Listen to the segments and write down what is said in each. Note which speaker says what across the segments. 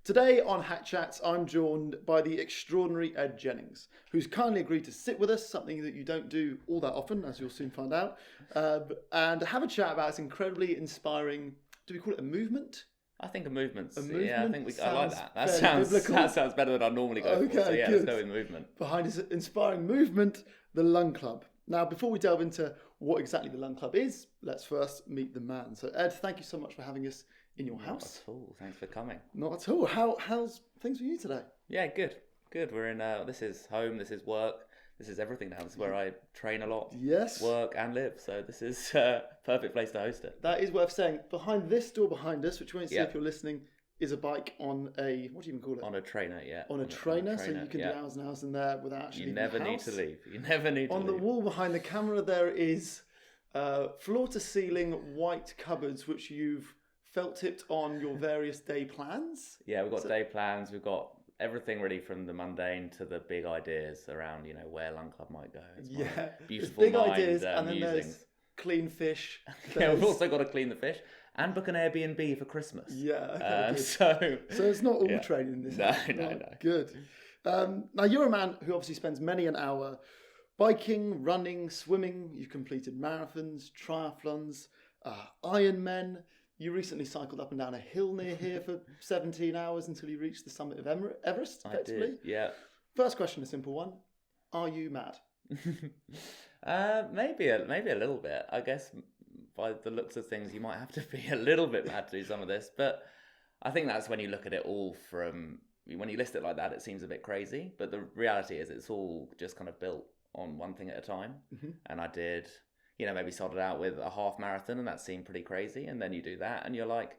Speaker 1: Today on HAC Chats, I'm joined by the extraordinary Ed Jennings, who's kindly agreed to sit with us, something that you don't do all that often, as you'll soon find out, and have a chat about this incredibly inspiring, do we call it a movement?
Speaker 2: I think a movement.
Speaker 1: A movement?
Speaker 2: Yeah, I think I like that. That sounds better than I normally go for. So yeah, let's go with movement.
Speaker 1: Behind this inspiring movement, the Lung Club. Now, before we delve into what exactly the Lung Club is, let's first meet the man. So Ed, thank you so much for having us in your house.
Speaker 2: Not at all. Thanks for coming.
Speaker 1: Not at all. How's things for you today?
Speaker 2: Yeah, good. We're in. This is home. This is work. This is everything now. This is where I train a lot.
Speaker 1: Yes. Work
Speaker 2: and live. So this is a perfect place to host it.
Speaker 1: That is worth saying. Behind this door behind us, which you won't see if you're listening, is a bike on a, what do you even call it?
Speaker 2: On a trainer, yeah.
Speaker 1: On a trainer, so you can do hours and hours in there without actually leaving the house.
Speaker 2: You never need to leave. You never need to leave.
Speaker 1: On the wall behind the camera there is floor-to-ceiling white cupboards, which you've felt-tipped on your various day plans.
Speaker 2: Yeah, we've got day plans. We've got everything really from the mundane to the big ideas around, where Lung Club might go. It's beautiful
Speaker 1: big
Speaker 2: mind,
Speaker 1: ideas, and then there's clean fish.
Speaker 2: Yeah, we've also got to clean the fish and book an Airbnb for Christmas.
Speaker 1: Yeah, okay,
Speaker 2: so
Speaker 1: it's not all training in this.
Speaker 2: No.
Speaker 1: Good. Now you're a man who obviously spends many an hour biking, running, swimming. You've completed marathons, triathlons, Ironman. You recently cycled up and down a hill near here for 17 hours until you reached the summit of Everest, effectively.
Speaker 2: I did, yeah.
Speaker 1: First question, a simple one. Are you mad?
Speaker 2: Maybe a little bit. I guess by the looks of things, you might have to be a little bit mad to do some of this. But I think that's when you look at it all from... When you list it like that, it seems a bit crazy. But the reality is it's all just kind of built on one thing at a time. Mm-hmm. And I did... maybe started out with a half marathon and that seemed pretty crazy. And then you do that and you're like,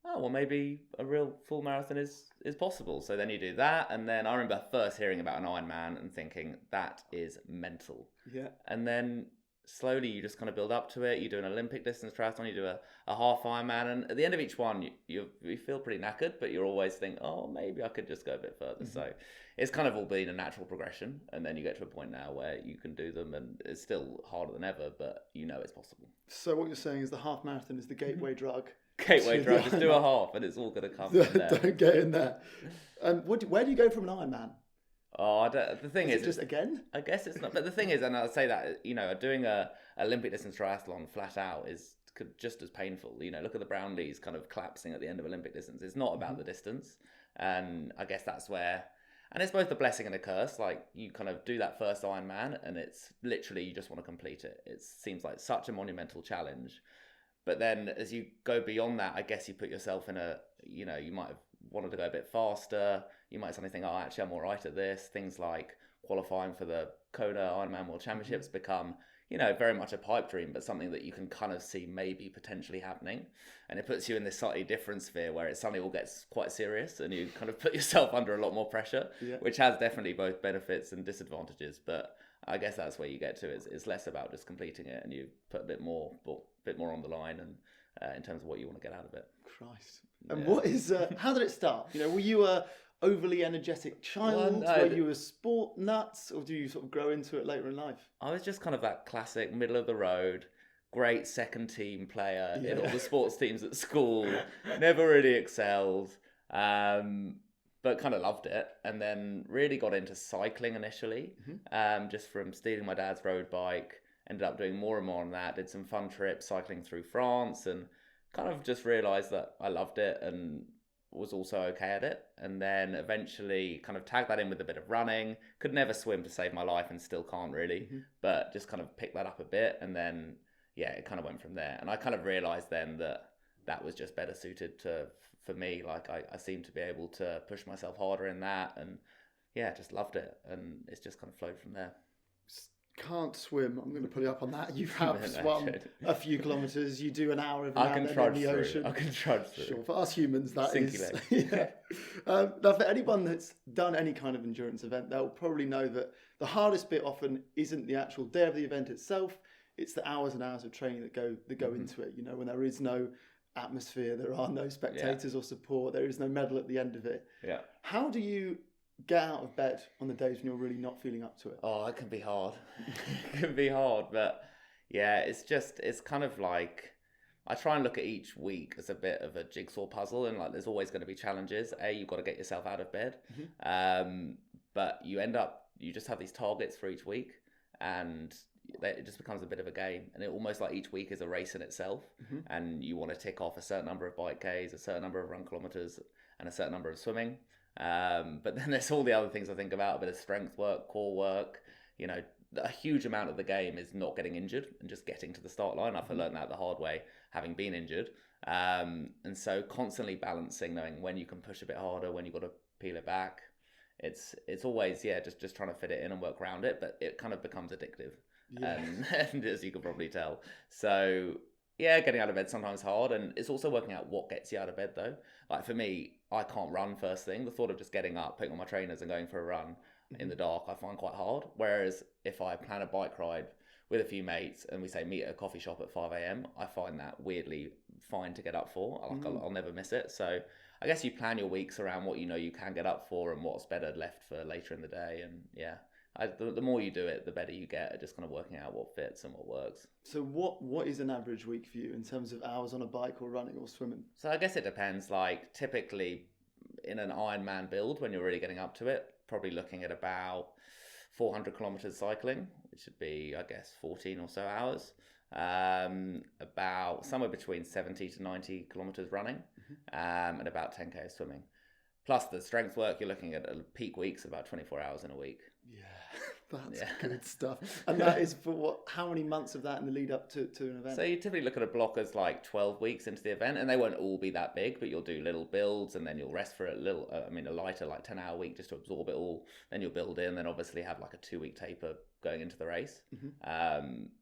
Speaker 2: oh, well, maybe a real full marathon is possible. So then you do that. And then I remember first hearing about an Ironman and thinking, that is mental.
Speaker 1: Yeah.
Speaker 2: And then slowly you just kind of build up to it. You do an Olympic distance triathlon, you do a half Ironman. And at the end of each one, you feel pretty knackered, but you always think, oh, maybe I could just go a bit further. Mm-hmm. So it's kind of all been a natural progression. And then you get to a point now where you can do them and it's still harder than ever, but it's possible.
Speaker 1: So what you're saying is the half marathon is the gateway drug.
Speaker 2: Gateway drug, just do a half and it's all going to come from there.
Speaker 1: Don't get in there. And where do you go from an Ironman?
Speaker 2: Oh, the thing is...
Speaker 1: it just again?
Speaker 2: I guess it's not. But the thing is, and I'll say that, doing a Olympic distance triathlon flat out is just as painful. Look at the Brownlees kind of collapsing at the end of Olympic distance. It's not about the distance. And I guess that's where... And it's both a blessing and a curse. Like, you kind of do that first Ironman and it's literally, you just want to complete it. It seems like such a monumental challenge. But then as you go beyond that, I guess you put yourself in a, you might have wanted to go a bit faster. You might suddenly think, oh, actually, I'm all right at this. Things like qualifying for the Kona Ironman World Championships become, very much a pipe dream, but something that you can kind of see maybe potentially happening. And it puts you in this slightly different sphere where it suddenly all gets quite serious and you kind of put yourself under a lot more pressure, which has definitely both benefits and disadvantages. But I guess that's where you get to. It's less about just completing it and you put a bit more on the line and in terms of what you want to get out of it.
Speaker 1: Christ. And what is, how did it start? Were you a overly energetic child? Were you a sport nuts? Or do you sort of grow into it later in life?
Speaker 2: I was just kind of that classic middle of the road, great second team player in all the sports teams at school, never really excelled, but kind of loved it. And then really got into cycling initially, just from stealing my dad's road bike. Ended up doing more and more on that, did some fun trips cycling through France and kind of just realised that I loved it and was also okay at it. And then eventually kind of tagged that in with a bit of running. Could never swim to save my life and still can't really, but just kind of picked that up a bit. And then, it kind of went from there. And I kind of realised then that was just better suited for me. Like I seemed to be able to push myself harder in that and just loved it. And it's just kind of flowed from there.
Speaker 1: Can't swim. I'm going to put you up on that. You have swum a few kilometres. You do an hour every now and then in the ocean.
Speaker 2: I can trudge through.
Speaker 1: Sure, for us humans, that
Speaker 2: Sinky
Speaker 1: is.
Speaker 2: leg.
Speaker 1: Now, for anyone that's done any kind of endurance event, they'll probably know that the hardest bit often isn't the actual day of the event itself. It's the hours and hours of training that go into it. When there is no atmosphere, there are no spectators or support, there is no medal at the end of it.
Speaker 2: Yeah.
Speaker 1: How do you get out of bed on the days when you're really not feeling up to it?
Speaker 2: Oh, it can be hard. It can be hard, but it's kind of like, I try and look at each week as a bit of a jigsaw puzzle, and like there's always going to be challenges. You've got to get yourself out of bed, but you just have these targets for each week, and it just becomes a bit of a game, and it almost like each week is a race in itself, and you want to tick off a certain number of bike Ks, a certain number of run kilometers, and a certain number of swimming. But then there's all the other things I think about, a bit of strength work, core work. You know, a huge amount of the game is not getting injured and just getting to the start line. I've learned that the hard way, having been injured. And so constantly balancing, knowing when you can push a bit harder, when you've got to peel it back. It's always, just trying to fit it in and work around it, but it kind of becomes addictive. And as you can probably tell. So getting out of bed sometimes hard, and it's also working out what gets you out of bed though. Like for me, I can't run first thing. The thought of just getting up, putting on my trainers and going for a run in the dark, I find quite hard. Whereas if I plan a bike ride with a few mates and we say meet at a coffee shop at 5 a.m, I find that weirdly fine to get up for. I'll never miss it. So I guess you plan your weeks around what you know you can get up for and what's better left for later in the day. And the more you do it, the better you get at just kind of working out what fits and what works.
Speaker 1: So what is an average week for you in terms of hours on a bike or running or swimming?
Speaker 2: So I guess it depends. Like typically in an Ironman build, when you're really getting up to it, probably looking at about 400 kilometers cycling, which should be, I guess, 14 or so hours. About somewhere between 70 to 90 kilometers running, and about 10k swimming. Plus the strength work, you're looking at peak weeks, about 24 hours in a week.
Speaker 1: That's good stuff. And that is for how many months of that in the lead up to an event?
Speaker 2: So you typically look at a block as like 12 weeks into the event, and they won't all be that big, but you'll do little builds and then you'll rest for a lighter like 10-hour week just to absorb it all. Then you'll build in, then obviously have like a 2-week taper going into the race.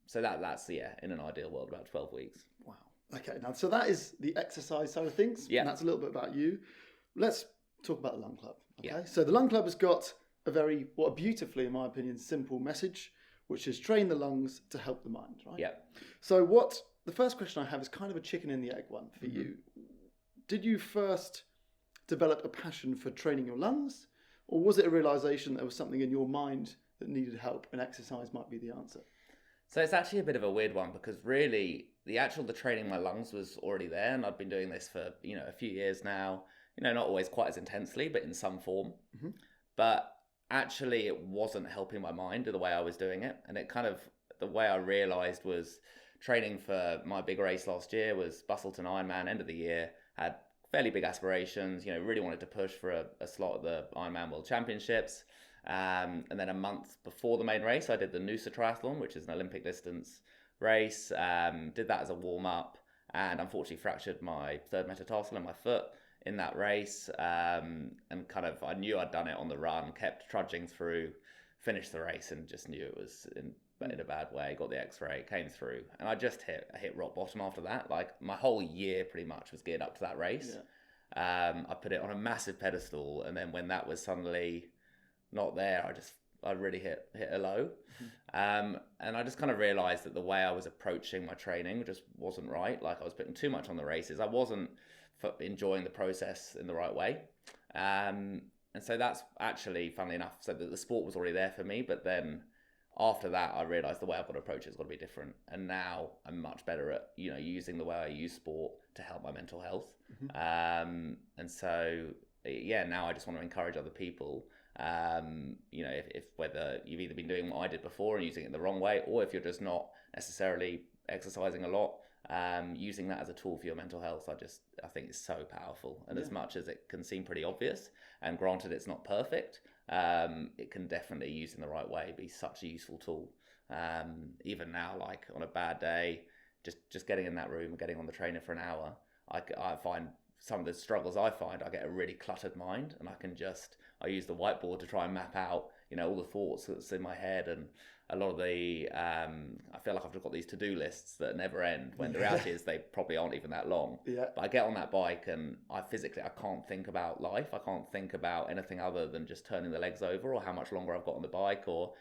Speaker 2: So that's in an ideal world, about 12 weeks.
Speaker 1: Wow. Okay, now so that is the exercise side of things.
Speaker 2: Yeah.
Speaker 1: And that's a little bit about you. Let's talk about the Lung Club. Okay.
Speaker 2: Yeah.
Speaker 1: So the Lung Club has got a beautifully, in my opinion, simple message, which is train the lungs to help the mind, right?
Speaker 2: Yeah.
Speaker 1: So the first question I have is kind of a chicken and the egg one for you. Did you first develop a passion for training your lungs, or was it a realization that there was something in your mind that needed help and exercise might be the answer?
Speaker 2: So it's actually a bit of a weird one, because really the training my lungs was already there, and I'd been doing this for, a few years now, not always quite as intensely, but in some form. But actually it wasn't helping my mind the way I was doing it. And it kind of, the way I realized was training for my big race last year was Bustleton Ironman, end of the year, had fairly big aspirations, really wanted to push for a slot at the Ironman World Championships. And then a month before the main race, I did the Noosa Triathlon, which is an Olympic distance race. Did that as a warm up, and unfortunately fractured my third metatarsal in my foot in that race. And kind of, I knew I'd done it on the run, kept trudging through, finished the race, and just knew it was in a bad way. Got the X-ray, came through, and I just hit rock bottom after that. Like my whole year pretty much was geared up to that race. I put it on a massive pedestal, and then when that was suddenly not there, I really hit a low. And I just kind of realized that the way I was approaching my training just wasn't right. Like I was putting too much on the races. I wasn't enjoying the process in the right way. And so that's actually, funnily enough, so that the sport was already there for me. But then after that, I realized the way I've got to approach it has got to be different. And now I'm much better at, using the way I use sport to help my mental health. And so, now I just want to encourage other people. If whether you've either been doing what I did before and using it the wrong way, or if you're just not necessarily exercising a lot, using that as a tool for your mental health, I think it's so powerful. And as much as it can seem pretty obvious, and granted it's not perfect, it can definitely, used in the right way, be such a useful tool. Even now, like on a bad day, just getting in that room and getting on the trainer for an hour, I find some of the struggles I get a really cluttered mind, and I use the whiteboard to try and map out, all the thoughts that's in my head, and a lot of the, I feel like I've just got these to-do lists that never end, when the reality is they probably aren't even that long. But I get on that bike and I can't think about life. I can't think about anything other than just turning the legs over, or how much longer I've got on the bike, or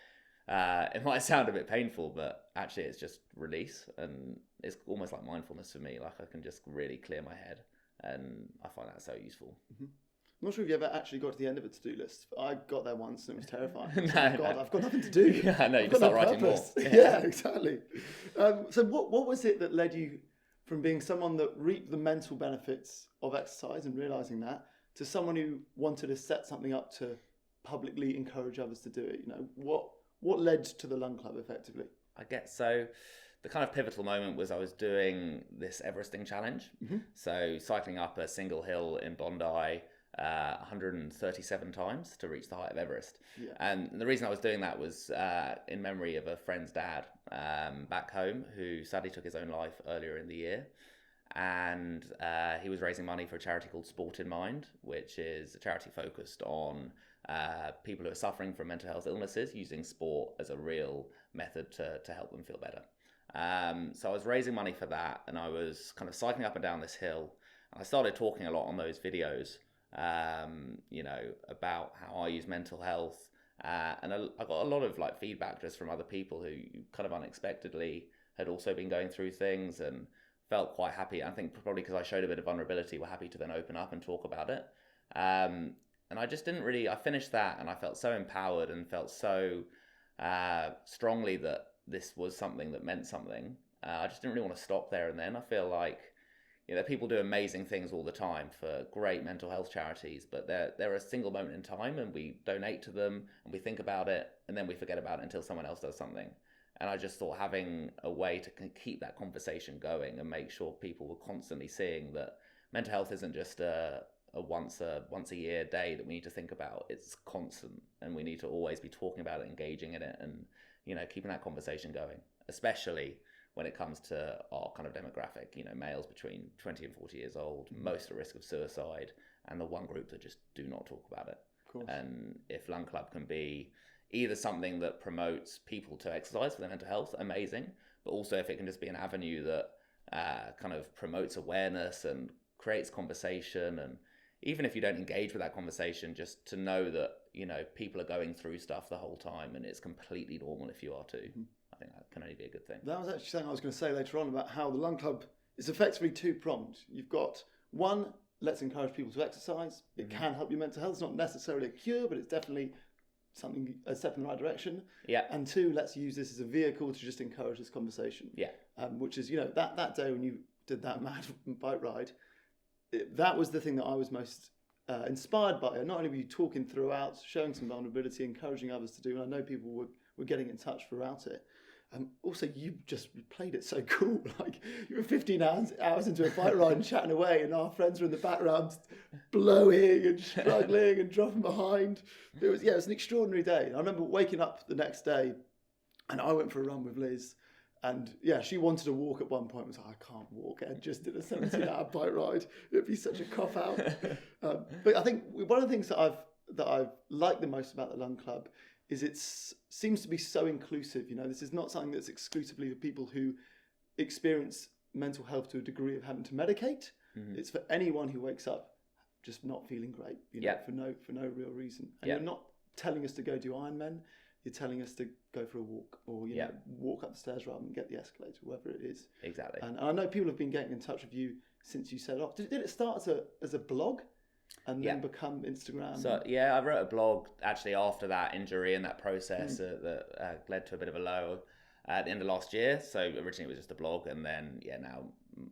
Speaker 2: it might sound a bit painful, but actually it's just release, and it's almost like mindfulness for me. Like I can just really clear my head, and I find that so useful.
Speaker 1: I'm not sure if you ever actually got to the end of a to-do list. I got there once and it was terrifying. I've got nothing to do.
Speaker 2: I know, you can start writing more.
Speaker 1: Yeah, exactly. So what was it that led you from being someone that reaped the mental benefits of exercise and realizing that, to someone who wanted to set something up to publicly encourage others to do it? You know, what led to the Lung Club effectively?
Speaker 2: I guess so. The kind of pivotal moment was I was doing this Everesting challenge. So cycling up a single hill in Bondi 137 times to reach the height of Everest.
Speaker 1: Yeah.
Speaker 2: And the reason I was doing that was in memory of a friend's dad back home who sadly took his own life earlier in the year. And he was raising money for a charity called Sport in Mind, which is a charity focused on people who are suffering from mental health illnesses, using sport as a real method to help them feel better. So I was raising money for that, and I was kind of cycling up and down this hill. And I started talking a lot on those videos, you know, about how I use mental health. And I got a lot of like feedback just from other people who kind of unexpectedly had also been going through things and felt quite happy. I think probably because I showed a bit of vulnerability, were happy to then open up and talk about it. And I just didn't really, I finished that and I felt so empowered and felt so strongly that this was something that meant something. I just didn't really want to stop there and then. I feel like, you know, people do amazing things all the time for great mental health charities, but they're a single moment in time, and we donate to them and we think about it and then we forget about it until someone else does something. And I just thought having a way to keep that conversation going and make sure people were constantly seeing that mental health isn't just a once a year day that we need to think about. It's constant, and we need to always be talking about it, engaging in it, and, you know, keeping that conversation going, especially when it comes to our kind of demographic, you know, males between 20 and 40 years old, most at risk of suicide, and the one group that just do not talk about it.
Speaker 1: Of course.
Speaker 2: And if Lung Club can be either something that promotes people to exercise for their mental health, amazing, but also if it can just be an avenue that kind of promotes awareness and creates conversation, and even if you don't engage with that conversation, just to know that, you know, people are going through stuff the whole time and it's completely normal if you are too. I think that can only be a good thing.
Speaker 1: That was actually something I was going to say later on about how the Lung Club is effectively two-pronged. You've got one, let's encourage people to exercise. It can help your mental health. It's not necessarily a cure, but it's definitely something, a step in the right direction.
Speaker 2: Yeah.
Speaker 1: And two, let's use this as a vehicle to just encourage this conversation. Yeah. Which is, you know, that day when you did that mad bike ride, that was the thing that I was most inspired by. Not only were you talking throughout, showing some vulnerability, encouraging others to do, and I know people were getting in touch throughout it. Also, you just played it so cool. Like, you were 15 hours into a bike ride and chatting away, and our friends were in the background blowing and struggling and dropping behind. It was an extraordinary day. I remember waking up the next day, and I went for a run with Liz. And she wanted to walk at one point. I was like, I can't walk. Ed just did a 17-hour bike ride. It'd be such a cop out. But I think one of the things that I've liked the most about the Lung Club is it seems to be so inclusive. You know, this is not something that's exclusively for people who experience mental health to a degree of having to medicate. It's for anyone who wakes up just not feeling great, you know, for no real reason. And you're not telling us to go do Ironman. You're telling us to go for a walk, or you know, walk up the stairs rather than get the escalator, whatever it is.
Speaker 2: Exactly.
Speaker 1: And I know people have been getting in touch with you since you set it off. Did it start as a blog and then become Instagram?
Speaker 2: So I wrote a blog actually after that injury and that process that led to a bit of a low at the end of last year. So originally it was just a blog, and then now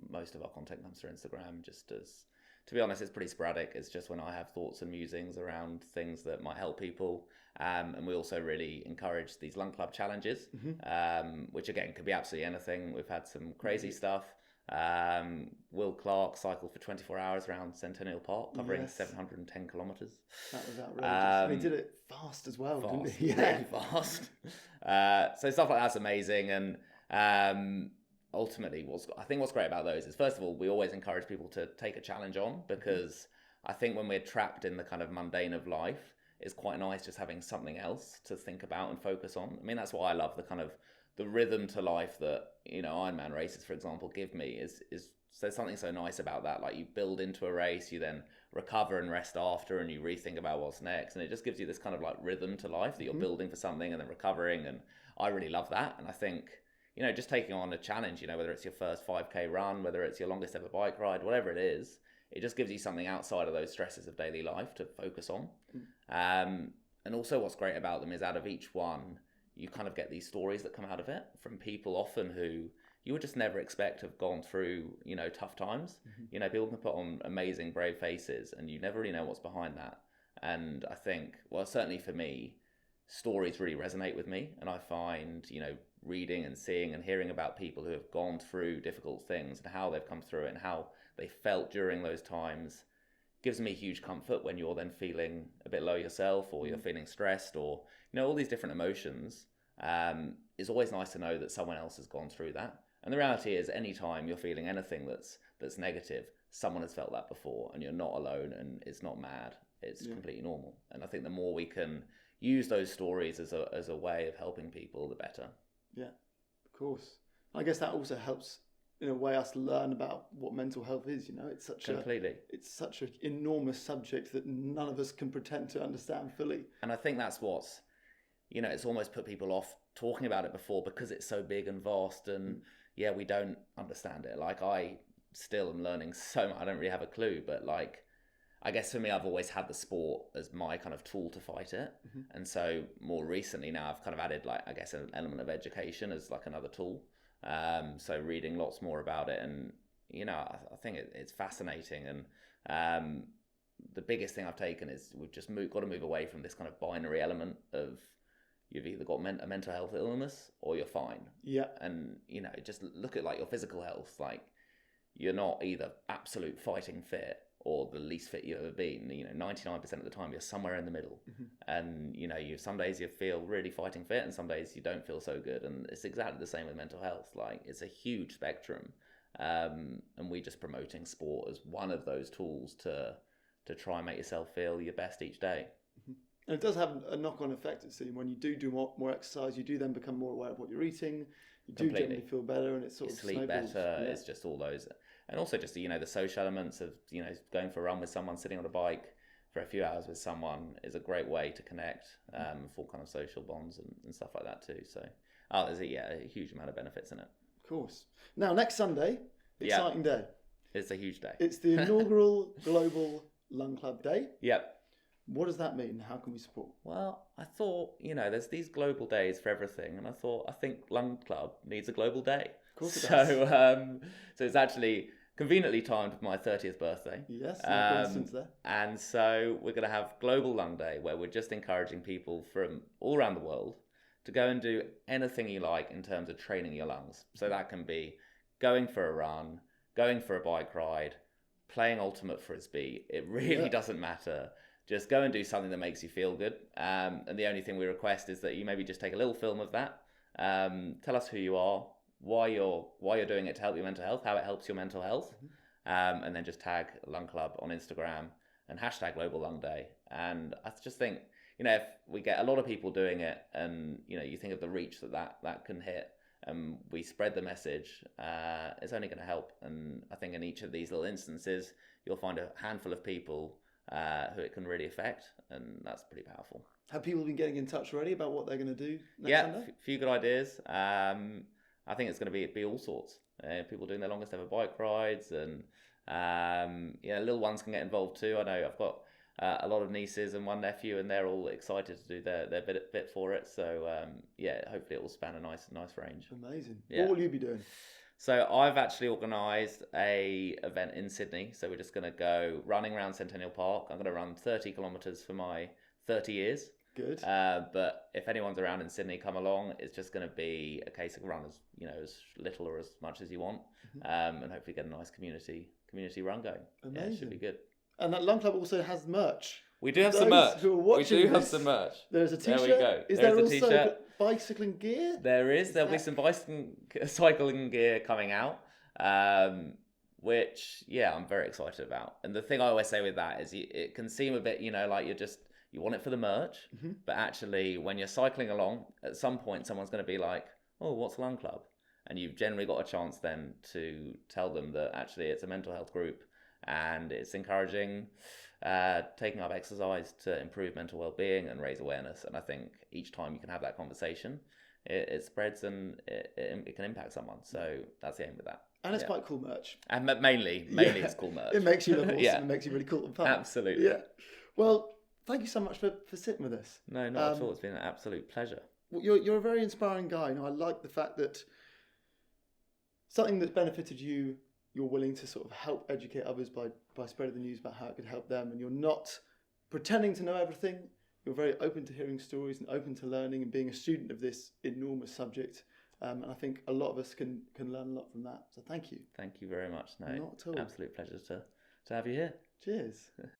Speaker 2: most of our content comes through Instagram. Just as, to be honest, it's pretty sporadic. It's just when I have thoughts and musings around things that might help people. And we also really encourage these Lung Club challenges, which again could be absolutely anything. We've had some crazy stuff. Will Clark cycled for 24 hours around Centennial Park, covering 710 kilometres.
Speaker 1: That was outrageous. And he did it fast as well, didn't he?
Speaker 2: Really fast. So stuff like that's amazing. And ultimately, what's great about those is, first of all, we always encourage people to take a challenge on, because I think when we're trapped in the kind of mundane of life, it's quite nice just having something else to think about and focus on. I mean, that's why I love the kind of the rhythm to life that, you know, Ironman races, for example, give me. Is there's something so nice about that. Like, you build into a race, you then recover and rest after, and you rethink about what's next, and it just gives you this kind of like rhythm to life that you're building for something and then recovering. And I really love that. And I think, you know, just taking on a challenge, you know, whether it's your first 5K run, whether it's your longest ever bike ride, whatever it is, it just gives you something outside of those stresses of daily life to focus on. And also what's great about them is, out of each one, you kind of get these stories that come out of it from people often who, you would just never expect to have gone through, tough times. People can put on amazing, brave faces, and you never really know what's behind that. And I think, well, certainly for me, stories really resonate with me. And I find, reading and seeing and hearing about people who have gone through difficult things and how they've come through it and how they felt during those times gives me huge comfort when you're then feeling a bit low yourself, or you're feeling stressed, or, all these different emotions. It's always nice to know that someone else has gone through that. And the reality is, anytime you're feeling anything that's negative, someone has felt that before, and you're not alone, and it's not mad. It's completely normal. And I think the more we can use those stories as a way of helping people, the better.
Speaker 1: Yeah, of course. I guess that also helps, in a way, us learn about what mental health is. It's such an enormous subject that none of us can pretend to understand fully.
Speaker 2: And I think that's what's, it's almost put people off talking about it before, because it's so big and vast, and we don't understand it. Like, I still am learning so much. I don't really have a clue, but I guess for me, I've always had the sport as my kind of tool to fight it. And so more recently now, I've kind of added, an element of education as another tool. So reading lots more about it, and I think it's fascinating. And the biggest thing I've taken is we've just got to move away from this kind of binary element of you've either got a mental health illness or you're fine.
Speaker 1: Yeah.
Speaker 2: And just look at your physical health. You're not either absolute fighting fit or the least fit you've ever been. 99% of the time you're somewhere in the middle. And some days you feel really fighting fit, and some days you don't feel so good. And it's exactly the same with mental health. It's a huge spectrum, and we're just promoting sport as one of those tools to try and make yourself feel your best each day.
Speaker 1: And it does have a knock-on effect, it seems. When you do more exercise, you do then become more aware of what you're eating. You do generally feel better, and it's sort of
Speaker 2: sleep
Speaker 1: snowballs.
Speaker 2: better.
Speaker 1: Yeah.
Speaker 2: It's just all those. And also just, the social elements of, going for a run with someone, sitting on a bike for a few hours with someone is a great way to connect, for kind of social bonds and stuff like that too. So, there's a huge amount of benefits in it.
Speaker 1: Of course. Now, next Sunday, exciting day.
Speaker 2: It's a huge day.
Speaker 1: It's the inaugural Global Lung Club Day.
Speaker 2: Yep.
Speaker 1: What does that mean? How can we support?
Speaker 2: Well, I thought, there's these global days for everything. And I think Lung Club needs a global day.
Speaker 1: Of course it does.
Speaker 2: So it's actually conveniently timed with my 30th birthday.
Speaker 1: Yes, no coincidence there.
Speaker 2: And so we're going to have Global Lung Day, where we're just encouraging people from all around the world to go and do anything you like in terms of training your lungs. So that can be going for a run, going for a bike ride, playing ultimate frisbee. It really doesn't matter. Just go and do something that makes you feel good. And the only thing we request is that you maybe just take a little film of that. Tell us who you are, why you're doing it to help your mental health, how it helps your mental health, and then just tag Lung Club on Instagram and hashtag Global Lung Day. And I just think, if we get a lot of people doing it, and you think of the reach that can hit, and we spread the message, it's only going to help. And I think in each of these little instances, you'll find a handful of people who it can really affect, and that's pretty powerful.
Speaker 1: Have people been getting in touch already about what they're going to do next Sunday?
Speaker 2: A few good ideas. I think it's going to be all sorts. People doing their longest ever bike rides, and little ones can get involved too. I know I've got a lot of nieces and one nephew, and they're all excited to do their bit for it. So hopefully it will span a nice range.
Speaker 1: Amazing.
Speaker 2: Yeah.
Speaker 1: What will you be doing?
Speaker 2: So I've actually organised a event in Sydney. So we're just going to go running around Centennial Park. I'm going to run 30 kilometres for my 30 years.
Speaker 1: Good.
Speaker 2: But if anyone's around in Sydney, come along. It's just going to be a case of run as little or as much as you want, and hopefully get a nice community run going.
Speaker 1: Amazing.
Speaker 2: Yeah, it should be good.
Speaker 1: And that Lung Club also has merch.
Speaker 2: We do have some merch.
Speaker 1: Have some
Speaker 2: merch.
Speaker 1: There's a t-shirt.
Speaker 2: There we go.
Speaker 1: Is there also bicycling gear?
Speaker 2: There is. There'll be some cycling gear coming out, which I'm very excited about. And the thing I always say with that is it can seem a bit, like you want it for the merch, but actually when you're cycling along, at some point someone's going to be like, oh, what's Lung Club? And you've generally got a chance then to tell them that actually it's a mental health group, and it's encouraging taking up exercise to improve mental well-being and raise awareness. And I think each time you can have that conversation, it spreads, and it can impact someone. So that's the aim with that.
Speaker 1: And it's quite cool merch.
Speaker 2: And mainly it's cool merch.
Speaker 1: It makes you look awesome. It makes you really cool and fun.
Speaker 2: Absolutely.
Speaker 1: Yeah. Well, thank you so much for sitting with us.
Speaker 2: No, not at all. It's been an absolute pleasure.
Speaker 1: Well, you're a very inspiring guy. I like the fact that something that's benefited you, you're willing to sort of help educate others by spreading the news about how it could help them, and you're not pretending to know everything. You're very open to hearing stories and open to learning and being a student of this enormous subject. And I think a lot of us can learn a lot from that. So thank you.
Speaker 2: Thank you very much. No,
Speaker 1: not at all.
Speaker 2: Absolute pleasure to have you here.
Speaker 1: Cheers.